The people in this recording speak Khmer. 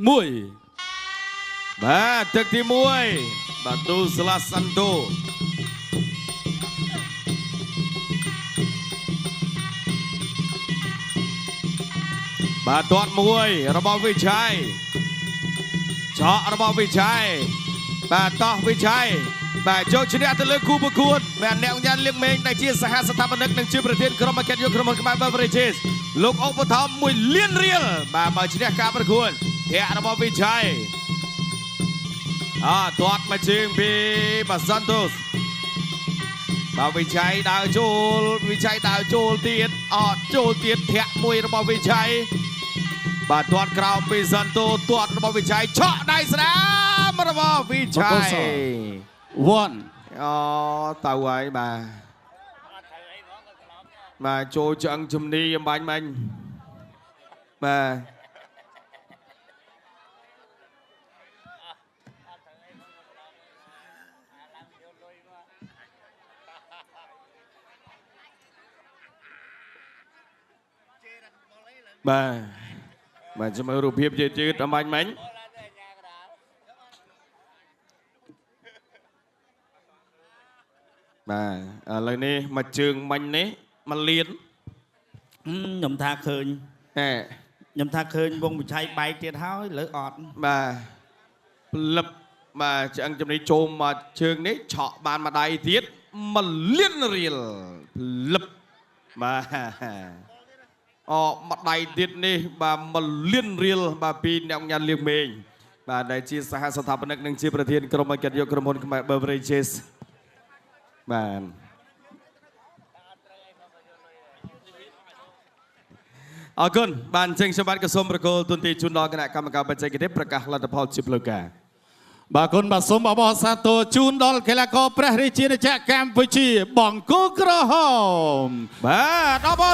មួយ បាទទឹកទី1បាទទូស្លាសាន់តូបាទទាត់មួយរបស់វិជ័យឆក់របស់វិជ័យបាទតោះវិជ័យបាទយកឈ្នះទៅលើគូប្រកួតបាទអ្នកញ៉ាំលៀងមេងដែលជាសហស្ថាបនិកនិងជាប្រធានក្រុមអគ្គនាយកក្រុមហ៊ុនខ្មែរ Beverages លោកឧបត្ថម្ភ1 លានរៀលបាទមកឈ្នះការប្រកួតធាក់របស់វិជ័យទាត់មកជើងពីបាទសាន់តូសបាទវិជ័យដើរចូលទៀតចូលទៀតធាក់មួយរបស់វិជ័យបាទទាត់ក្រោមពីសាន់តូទាត់របស់វិជ័យឆក់ដៃស្ដាមរបស់វិជ័យ 1 ទៅហើយបាទចូលឆ្អឹងជំនីអំបញ្ញមិញបាទបាទចាំមើលរូបភាពយឺតអំបញ្ញមិញបាទឥឡូវនេះមកជើងមិញនេះមកលៀន ខ្ញុំថាឃើញវងវិឆ័យបែកទៀតហើយលើអត់ បាទផ្លឹបបាទឆ្អឹងចំណីចូលមកជើងនេះឆក់បានមួយដៃទៀត1 លានរៀលផ្លឹបបាទមួយដៃទៀតនេះបាទ1 លានរៀលបាទពីអ្នកញ៉ាំលៀងមេងបាទដែលជាសហស្ថាបនិកនិងជាប្រធានក្រុមអគ្គនាយកក្រុមហ៊ុនខ្មែរ Beverages បាទអរគុណបានចេញសម្បត្តិក៏សូមប្រកល់ទុនទីជូនដល់គណៈកម្មការបច្ចេកទេសប្រកាសលទ្ធផលជាផ្លូវការ បាទគុណបាទសូមអបអរសាទរជូនដល់កីឡាករព្រះរាជាណាចក្រកម្ពុជាបង្គោលក្រហម បាទអបអរ